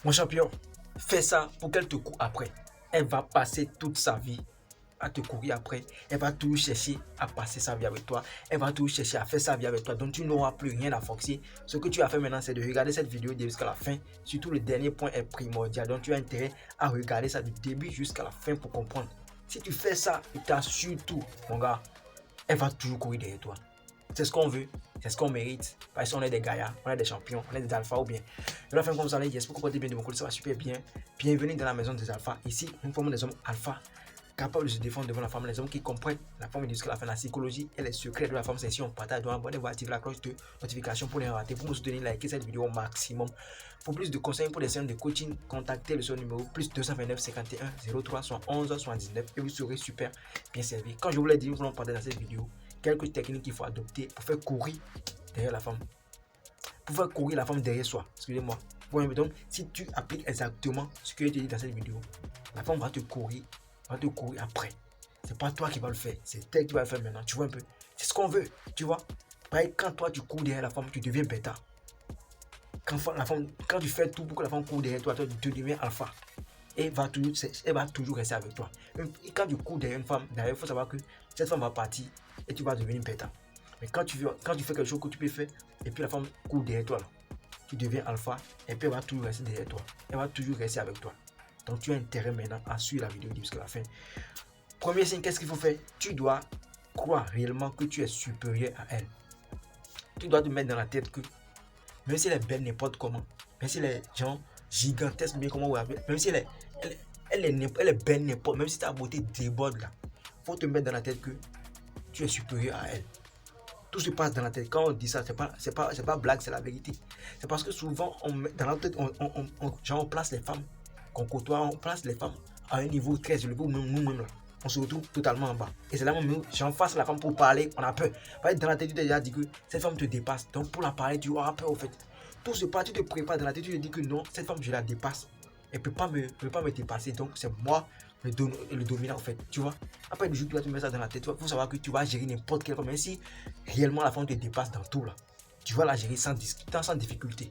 Mon champion, fais ça pour qu'elle te court après. Elle va passer toute sa vie à te courir après. Elle va toujours chercher à passer sa vie avec toi. Elle va toujours chercher à faire sa vie avec toi. Donc tu n'auras plus rien à forcer. Ce que tu as fait maintenant, c'est de regarder cette vidéo jusqu'à la fin. Surtout le dernier point est primordial. Donc tu as intérêt à regarder ça du début jusqu'à la fin pour comprendre. Si tu fais ça, je t'assure tout, mon gars, elle va toujours courir derrière toi. C'est ce qu'on veut, c'est ce qu'on mérite. Parce qu'on est des gaillards, on est des champions, on est des alphas ou bien. De la fin comme ça, j'espère que vous portez bien de mon côté, ça va super bien. Bienvenue dans la maison des alphas. Ici, nous formons des hommes alphas capables de se défendre devant la femme, les hommes qui comprennent la femme jusqu'à la fin, la psychologie et les secrets de la femme. C'est si on partage, donc abonnez-vous, activez la cloche de notification pour ne rien rater. Pour me soutenir, likez cette vidéo au maximum. Pour plus de conseils, pour des séances de coaching, contactez le seul numéro plus 229 51 03 71 79 et vous serez super bien servi. Quand je vous l'ai dit, nous voulons parler dans cette vidéo quelques techniques qu'il faut adopter pour faire courir derrière la femme. Pour faire courir la femme derrière soi. Excusez-moi. Bon, donc, si tu appliques exactement ce que je te dis dans cette vidéo, la femme va te courir après. C'est pas toi qui vas le faire, c'est elle qui va le faire maintenant. Tu vois un peu. C'est ce qu'on veut, tu vois. Quand toi tu cours derrière la femme, tu deviens bêta. Quand tu fais tout pour que la femme court derrière toi, tu deviens alpha. Elle va toujours rester avec toi. Et quand tu cours derrière une femme, il faut savoir que cette femme va partir et tu vas devenir bêta. Mais quand tu fais quelque chose que tu peux faire et puis la femme court derrière toi, là, tu deviens alpha et puis elle va toujours rester derrière toi. Elle va toujours rester avec toi. Donc tu as intérêt maintenant à suivre la vidéo jusqu'à la fin. Premier signe, qu'est-ce qu'il faut faire? Tu dois croire réellement que tu es supérieur à elle. Tu dois te mettre dans la tête que même si elle est belle n'importe comment, même si elle est genre gigantesque, bien comment vous appelez, même si elle est belle n'importe, même si ta beauté déborde là, faut te mettre dans la tête que tu es supérieur à elle. Tout se passe dans la tête. Quand on dit ça, c'est pas blague, c'est la vérité. C'est parce que souvent, dans la tête, on place les femmes qu'on côtoie, on place les femmes à un niveau très élevé, ou même nous-mêmes là. On se retrouve totalement en bas. Et c'est là où j'en face la femme pour parler, on a peur. Dans la tête, tu t'es déjà dit que cette femme te dépasse. Donc pour la parler, tu auras peur au fait. Tout se passe, tu te prépares dans la tête, tu te dis que non, cette femme, je la dépasse. Elle ne peut pas me dépasser. Donc c'est moi le dominant en fait. Tu vois. Après le jour, tu vas te mettre ça dans la tête. Il faut savoir que tu vas gérer n'importe quelle femme. Même si réellement la femme te dépasse dans tout là, tu vas la gérer sans difficulté.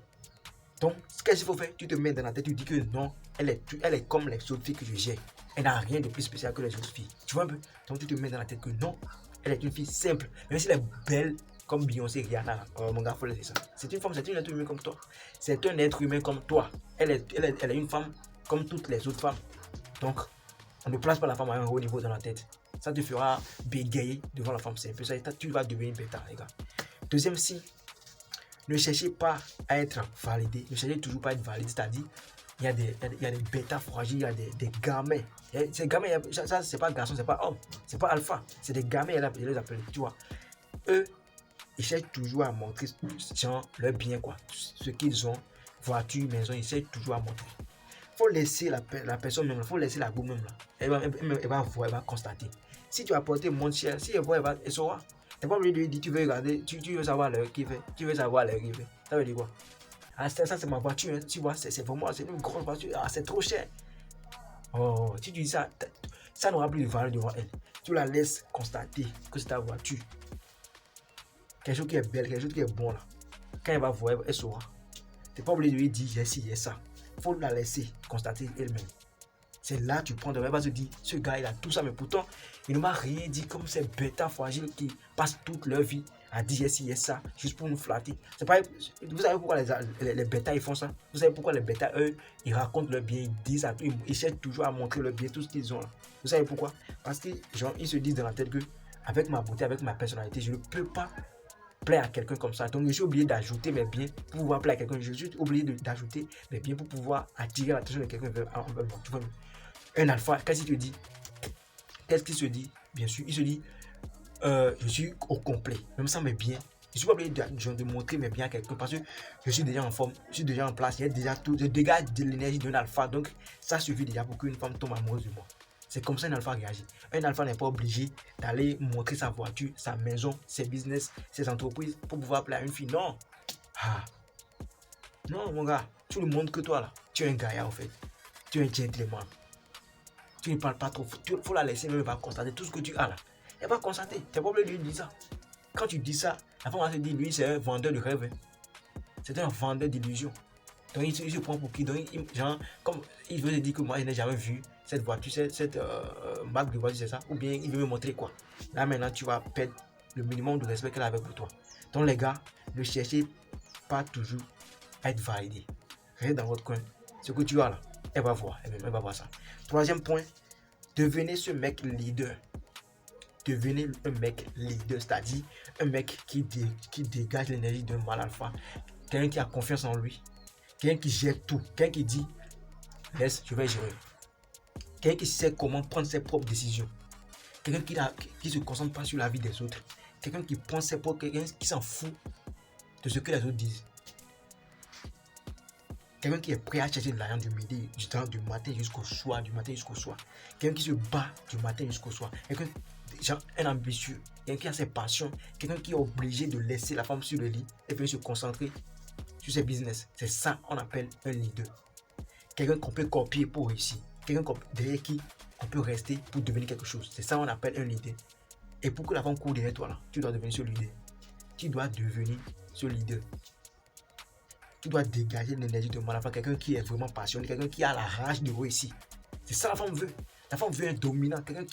Donc, ce qu'il faut faire, tu te mets dans la tête, tu dis que non, elle est comme les autres filles que je gère. Elle n'a rien de plus spécial que les autres filles. Tu vois un peu? Donc, tu te mets dans la tête que non, elle est une fille simple. Même si elle est belle comme Beyoncé, Rihanna, mon gars, faut laisser ça. C'est une femme, c'est un être humain comme toi. C'est un être humain comme toi. Elle est une femme comme toutes les autres femmes. Donc, on ne place pas la femme à un haut niveau dans la tête. Ça te fera bégayer devant la femme. C'est un peu ça. Tu vas devenir bêta, les gars. Deuxième signe, ne cherchez pas à être validé. Ne cherchez toujours pas à être validé. C'est-à-dire, il y a des bêtas fragiles, il y a des gamins. Ces gamins, ça, c'est pas garçon, c'est pas homme, c'est pas alpha. C'est des gamins, je les appelle, tu vois. Eux, ils cherchent toujours à montrer genre, leur bien, quoi. Ce qu'ils ont, voiture, maison, ils cherchent toujours à montrer. Faut laisser la personne même, faut laisser la go même là. Elle va voir, elle va constater. Si tu as porté mon cher, si elle voit, elle saura. T'es pas obligé de lui dire, tu veux regarder, tu veux savoir l'heure qui fait, tu veux savoir l'heure qui fait. Ça veut dire quoi? Ah, ça c'est ma voiture, hein, tu vois, c'est pour moi, c'est une grosse voiture, ah, c'est trop cher. Oh, si tu dis ça, ça n'aura plus de valeur devant elle. Tu la laisses constater que c'est ta voiture. Quelque chose qui est belle, quelque chose qui est bon là. Quand elle va voir, elle saura. T'es pas obligé de lui dire, j'ai ci, j'ai ça. Faut la laisser constater elle-même. C'est là que tu prends de elle va se dire, ce gars il a tout ça, mais pourtant il ne m'a rien dit comme ces bêtas fragiles qui passent toute leur vie à dire si ça, juste pour nous flatter. C'est pas, vous savez pourquoi les bêtas ils font ça? Vous savez pourquoi les bêtas eux ils racontent leur bien, ils disent à tout, ils cherchent toujours à montrer leur bien, tout ce qu'ils ont là. Vous savez pourquoi? Parce que genre ils se disent dans la tête que avec ma beauté, avec ma personnalité, je ne peux pas plaire à quelqu'un comme ça. Donc je suis obligé d'ajouter mes biens pour pouvoir plaire à quelqu'un. Je suis obligé d'ajouter mes biens pour pouvoir attirer l'attention de quelqu'un. Tu vois, un alpha, qu'est-ce qu'il te dit? Qu'est-ce qu'il se dit? Bien sûr, il se dit je suis au complet, même sans mes biens. Je suis pas obligé de montrer mes biens à quelqu'un parce que je suis déjà en forme, je suis déjà en place, il y a déjà tout, je dégage de l'énergie d'un alpha, donc ça suffit déjà pour qu'une femme tombe amoureuse de moi. C'est comme ça un alpha réagit. Un alpha n'est pas obligé d'aller montrer sa voiture, sa maison, ses business, ses entreprises pour pouvoir plaire à une fille. Non. Ah. Non, mon gars, tu ne montres que toi là. Tu es un gaillard en fait. Tu es un gentleman. Tu ne parles pas trop. Il faut la laisser, même pas constater tout ce que tu as là. Elle va constater. Tu n'es pas obligé de lui dire ça. Quand tu dis ça, la femme va se dire, lui, c'est un vendeur de rêve. C'est un vendeur d'illusions. Donc il se prend pour qui? Donc genre, comme il veut te dire que moi je n'ai jamais vu cette voiture, cette marque de voiture, c'est ça? Ou bien il veut me montrer quoi? Là maintenant tu vas perdre le minimum de respect qu'elle avait pour toi. Donc les gars, ne cherchez pas toujours à être validé. Restez dans votre coin. Ce que tu as là, elle va voir, elle va voir ça. Troisième point, devenez ce mec leader. Devenez un mec leader, c'est-à-dire un mec qui dégage l'énergie d'un mal alpha, quelqu'un qui a confiance en lui, quelqu'un qui gère tout, quelqu'un qui dit laisse, je vais gérer, quelqu'un qui sait comment prendre ses propres décisions, quelqu'un qui ne se concentre pas sur la vie des autres, quelqu'un qui prend ses propres, quelqu'un qui s'en fout de ce que les autres disent, quelqu'un qui est prêt à chercher de l'argent du midi, du matin jusqu'au soir, quelqu'un qui se bat du matin jusqu'au soir, quelqu'un genre un ambitieux, quelqu'un qui a ses passions, quelqu'un qui est obligé de laisser la femme sur le lit et puis se concentrer sur ses business. C'est ça qu'on appelle un leader. Quelqu'un qu'on peut copier pour réussir, quelqu'un derrière qui on peut rester pour devenir quelque chose. C'est ça qu'on appelle un leader. Et pour que la femme court derrière toi là, tu dois devenir ce leader. Tu dois devenir ce leader. Tu dois dégager l'énergie de mal, quelqu'un qui est vraiment passionné, quelqu'un qui a la rage de réussir. C'est ça la femme veut. La femme veut un dominant, quelqu'un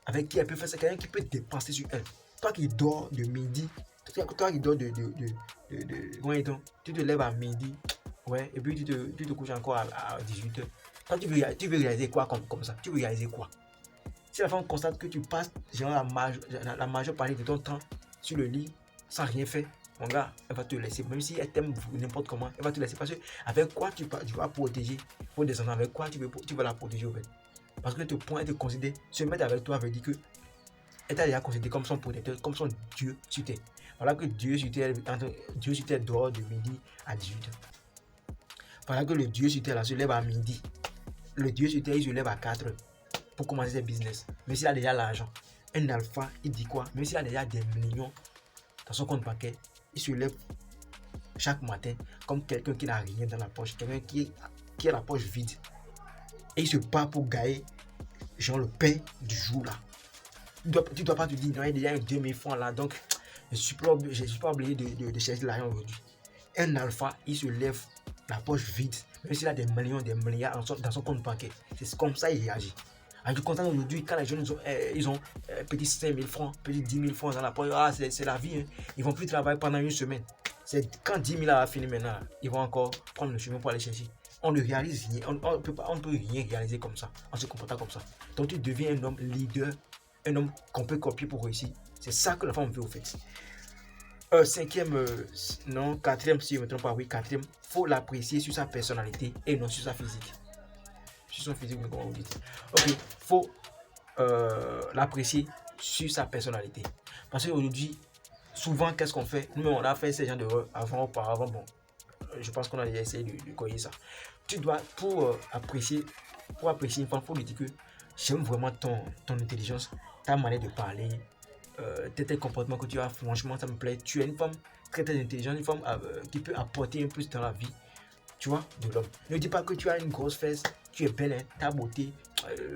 avec qui elle peut faire ça, quelqu'un qui peut dépenser sur elle. Toi qui dors de midi, toi qui dors tu te lèves à midi, ouais, et puis tu te couches encore à 18h. Toi, tu veux réaliser quoi comme ça? Tu veux réaliser quoi? Si la femme constate que tu passes genre, la majeure partie de ton temps sur le lit sans rien faire, mon gars, elle va te laisser. Même si elle t'aime n'importe comment, elle va te laisser. Parce que avec quoi tu vas protéger pour descendre, avec quoi tu vas la protéger au fait. Parce que elle te considère, se mettre avec toi veut dire que elle t'a déjà considéré comme son protecteur, comme son Dieu sur terre. Voilà que Dieu sur terre dort de midi à 18h. Voilà que le Dieu sur terre là, se lève à midi. Le Dieu sur terre, il se lève à 4h pour commencer ses business. Même s'il a déjà l'argent. Un alpha, il dit quoi? Même s'il a déjà des millions dans son compte bancaire, il se lève chaque matin comme quelqu'un qui n'a rien dans la poche, quelqu'un qui a la poche vide. Et il se bat pour gagner genre le pain du jour là. Tu dois pas te dire, non, il y a déjà 2000 francs là, donc je suis pas obligé de chercher de l'argent aujourd'hui. Un alpha, il se lève la poche vide, même s'il a des millions, des milliards dans son compte bancaire. C'est comme ça il réagit. En tout cas, aujourd'hui, quand les jeunes ils ont petit 5 000 francs, petit 10 000 francs dans la poche, c'est la vie. Hein. Ils vont plus travailler pendant une semaine. C'est quand 10 000 a fini maintenant, ils vont encore prendre le chemin pour aller chercher. On ne réalise rien, on ne peut rien réaliser comme ça, en se comportant comme ça. Donc tu deviens un homme leader, un homme qu'on peut copier pour réussir. C'est ça que la femme veut au fait. Quatrième, si je ne me trompe pas, oui, quatrième, il faut l'apprécier sur sa personnalité et non sur sa physique. Sur son physique, comment vous dites. Ok, faut l'apprécier sur sa personnalité. Parce qu'aujourd'hui, souvent, qu'est-ce qu'on fait? Nous, on a fait ces gens auparavant, bon, je pense qu'on a déjà essayé de coller ça. Tu dois, pour apprécier une femme, il faut lui dire que j'aime vraiment ton intelligence, ta manière de parler, tes comportements que tu as, franchement, ça me plaît. Tu es une femme très très intelligente, une femme qui peut apporter un plus dans la vie, tu vois, de l'homme. Ne dis pas que tu as une grosse fesse, tu es belle, hein, ta beauté,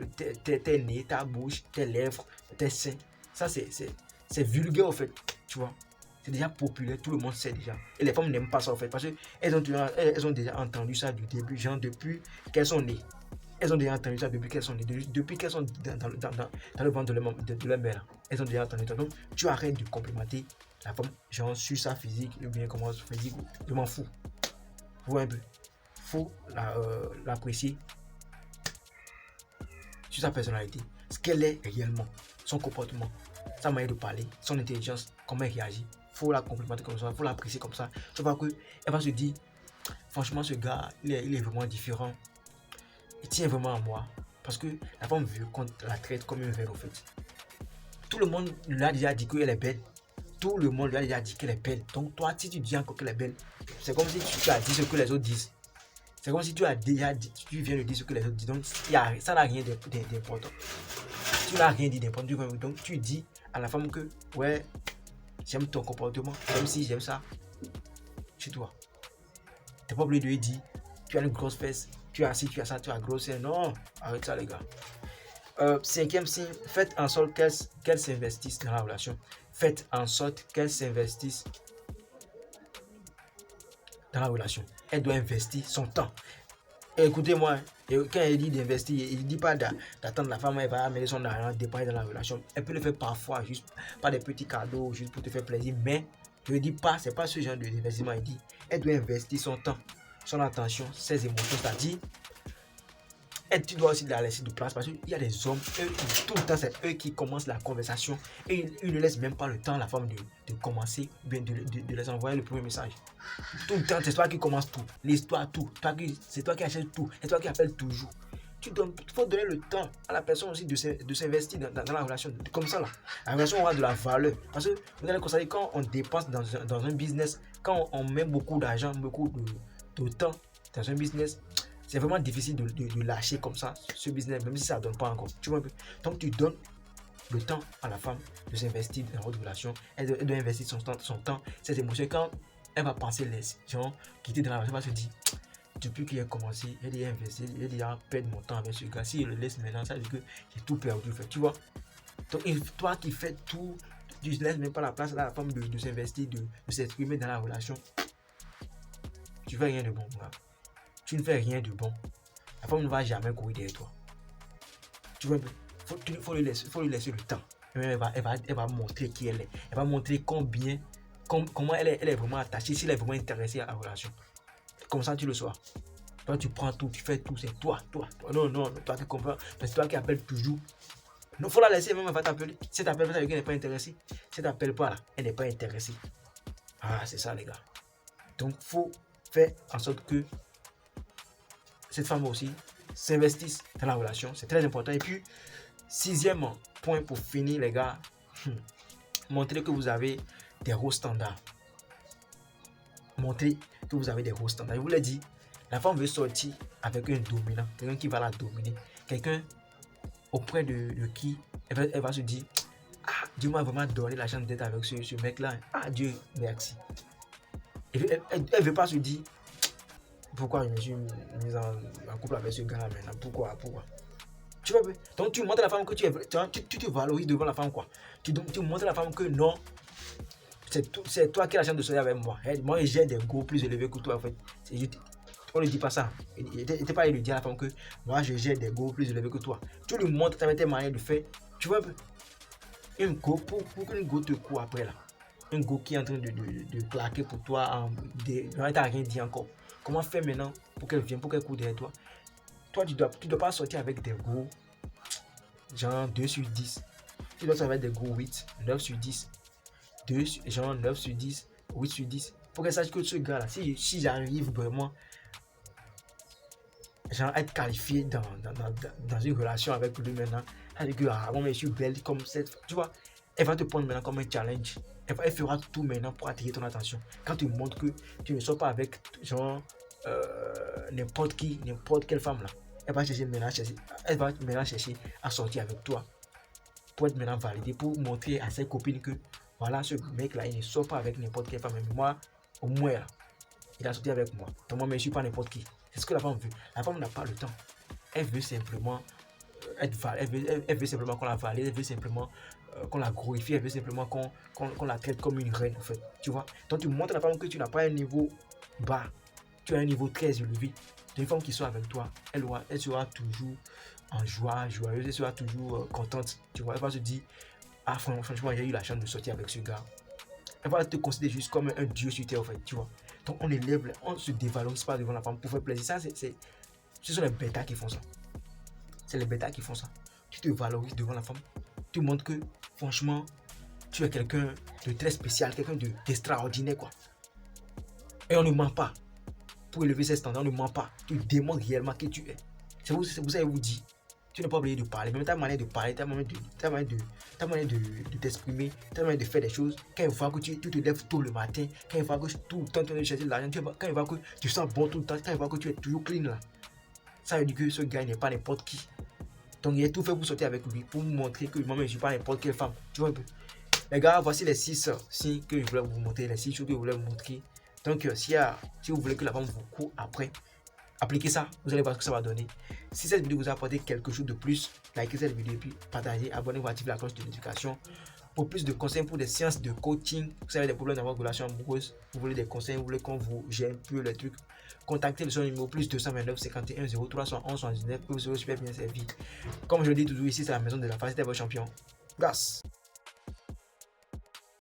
tes nez, ta bouche, tes lèvres, tes seins. Ça, c'est vulgaire, au fait, tu vois. C'est déjà populaire, tout le monde sait déjà. Et les femmes n'aiment pas ça, en fait, parce qu'elles ont déjà entendu ça du début, genre depuis qu'elles sont nées. Elles ont déjà entendu ça depuis qu'elles sont nées, depuis qu'elles sont dans le ventre de leur mère. Elles ont déjà entendu ça. Donc, tu arrêtes de complimenter la femme, genre sur sa physique, ou bien comment sa physique, je m'en fous. Vous voyez un peu. Faut l'apprécier sur sa personnalité, ce qu'elle est réellement, son comportement, sa manière de parler, son intelligence, comment elle réagit. Faut la complimenter comme ça, faut l'apprécier comme ça. Tu vois que elle va se dire, franchement, ce gars, il est vraiment différent. Il tient vraiment à moi. Parce que la femme veut qu'on la traite comme une reine, au fait. Tout le monde lui a déjà dit qu'elle est belle. Tout le monde lui a déjà dit qu'elle est belle. Donc toi, si tu dis encore qu'elle est belle, c'est comme si tu as dit ce que les autres disent. C'est comme si tu as déjà dit, tu viens de dire ce que les autres disent. Donc ça n'a rien d'important. Tu n'as rien dit d'important. Donc tu dis à la femme que, ouais, j'aime ton comportement, même si j'aime ça chez toi. Tu n'es pas obligé de lui dire, tu as une grosse fesse, tu as ci, tu as ça, tu as gros sein. Non, arrête ça les gars. Cinquième signe, faites en sorte qu'elle s'investisse dans la relation. Faites en sorte qu'elle s'investisse dans la relation. elle doit investir son temps. Et écoutez-moi, quand elle dit d'investir, il ne dit pas d'attendre la femme, elle va amener son argent, dépenser dans la relation. Elle peut le faire parfois, juste par des petits cadeaux, juste pour te faire plaisir, mais je ne dis pas, c'est pas ce genre d'investissement. Il dit, elle doit investir son temps, son attention, ses émotions, c'est-à-dire, tu dois aussi la laisser de place parce qu'il y a des hommes, tout le temps, c'est eux qui commencent la conversation et ils ne laissent même pas le temps à la femme de commencer, bien de les envoyer le premier message. Tout le temps, c'est toi qui commence tout, l'histoire, tout. C'est toi qui achètes tout, c'est toi qui appelles toujours. Il faut donner le temps à la personne aussi de s'investir dans la relation. Comme ça, là, la relation aura de la valeur. Parce que vous allez constater, quand on dépense dans un business, quand on met beaucoup d'argent, beaucoup de temps dans un business, c'est vraiment difficile de lâcher comme ça ce business, même si ça ne donne pas encore. Tu vois un peu. Donc, tu donnes le temps à la femme de s'investir dans votre relation. Elle doit investir son temps, ses émotions. Quand elle va penser les gens qui étaient dans la relation, elle va se dire, depuis qu'il a commencé, elle a investi, elle a perdu mon temps avec ce gars. Si je le laisse maintenant, ça veut dire que j'ai tout perdu. Tu vois. Donc, toi qui fais tout, tu ne laisses même pas la place à la femme de s'investir, de s'exprimer dans la relation. Tu ne fais rien de bon, gars. Tu ne fais rien de bon. La femme ne va jamais courir derrière toi. Tu vois, il faut lui laisser le temps. Elle va montrer qui elle est. Elle va montrer comment elle est vraiment attachée, si elle est vraiment intéressée à la relation. Comme ça, tu le sois. Toi, tu prends tout, tu fais tout, c'est toi. Non, toi qui comprends, c'est toi qui appelles toujours. Non, faut la laisser, même elle va t'appeler. Si elle t'appelle, elle n'est pas intéressée. Si elle t'appelle pas, là, elle n'est pas intéressée. Ah, c'est ça, les gars. Donc, faut faire en sorte que cette femme aussi s'investisse dans la relation. C'est très important. Et puis, 6e point pour finir, les gars, montrez que vous avez des hauts standards. Montrez que vous avez des hauts standards. Je vous l'ai dit, la femme veut sortir avec un dominant, quelqu'un qui va la dominer, quelqu'un auprès de qui elle va se dire, ah, Dieu m'a vraiment donné la chance d'être avec ce mec-là. Ah, Dieu, merci. Elle ne veut pas se dire, pourquoi je me suis mis en couple avec ce gars-là maintenant? Pourquoi? Tu vois, donc tu montres à la femme que tu te valorises devant la femme, quoi. Tu montres à la femme que non, c'est toi qui as la chance de sortir avec moi. Moi, j'ai des goûts plus élevés que toi, en fait. On ne dit pas ça. Il n'était pas de dire à la femme que moi, j'ai des goûts plus élevés que toi. Tu lui montres avec tes manières de faire. Tu vois, une go pour qu'une go te court après, là. Un go qui est en train de claquer pour toi, elle t'a rien dit encore. Comment faire maintenant pour qu'elle vienne, pour qu'elle court derrière toi? Toi, tu dois pas sortir avec des go genre 2 sur 10. Tu dois sortir avec des go 8, 9 sur 10. Genre 9 sur 10, 8 sur 10. Pour qu'elle sache que ce gars-là, si j'arrive vraiment genre être qualifié dans une relation avec lui maintenant, elle dit que bon, mais je suis belle comme cette. Tu vois, elle va te prendre maintenant comme un challenge. Elle fera tout maintenant pour attirer ton attention. Quand tu montres que tu ne sors pas avec genre n'importe quelle femme là, elle va maintenant chercher à sortir avec toi pour être maintenant validée, pour montrer à ses copines que voilà, ce mec là, il ne sort pas avec n'importe quelle femme. Mais moi, au moins là, il a sorti avec moi. Donc moi, mais je ne suis pas n'importe qui. C'est ce que la femme veut. La femme n'a pas le temps. Elle veut simplement elle veut simplement qu'on la valide, elle veut simplement qu'on la glorifie, elle veut simplement qu'on la traite comme une reine, en fait. Tu vois? Donc tu montres à la femme que tu n'as pas un niveau bas, tu as un niveau très élevé. Une femme qui soit avec toi, elle sera toujours en joie, joyeuse, elle sera toujours contente. Tu vois? Elle va se dire, ah, franchement, j'ai eu la chance de sortir avec ce gars. Elle va te considérer juste comme un dieu sur terre, en fait. Tu vois? Donc on se dévalorise pas devant la femme pour faire plaisir. Ça, ce sont les bêtas qui font ça. C'est les bêtas qui font ça. Tu te valorises devant la femme. Tu montres que, franchement, tu es quelqu'un de très spécial, quelqu'un d'extraordinaire, quoi. Et on ne ment pas. Pour élever ses standards, on ne ment pas. Tu démontres réellement qui tu es. C'est pour ça que je vous dis, tu n'es pas obligé de parler. Même ta manière de parler, ta manière de t'exprimer, ta manière de faire des choses. Quand il voit que tu te lèves tôt le matin, quand il voit que tout le temps tu es chercher de l'argent, quand il voit que tu sens bon tout le temps, quand il voit que tu es toujours clean là, ça veut dire que ce gars n'est pas n'importe qui. Donc il a tout fait pour sortir avec lui, pour vous montrer que moi-même je ne suis pas n'importe quelle femme. Tu vois un peu. Les gars, voici les 6 signes que je voulais vous montrer, les 6 choses que je voulais vous montrer. Donc si vous voulez que la femme vous court après, Appliquez ça, vous allez voir ce que ça va donner. Si cette vidéo vous a apporté quelque chose de plus, likez cette vidéo et puis partagez, abonnez-vous, activez la cloche de notification. Pour plus de conseils, pour des séances de coaching, vous avez des problèmes dans votre relation amoureuse, vous voulez des conseils, vous voulez qu'on vous gère un peu les trucs, contactez le numéro plus 229 51 03 71 79 que vous serez super bien servi. Comme je le dis toujours ici, c'est la maison de la face, c'était votre champion. Grâce.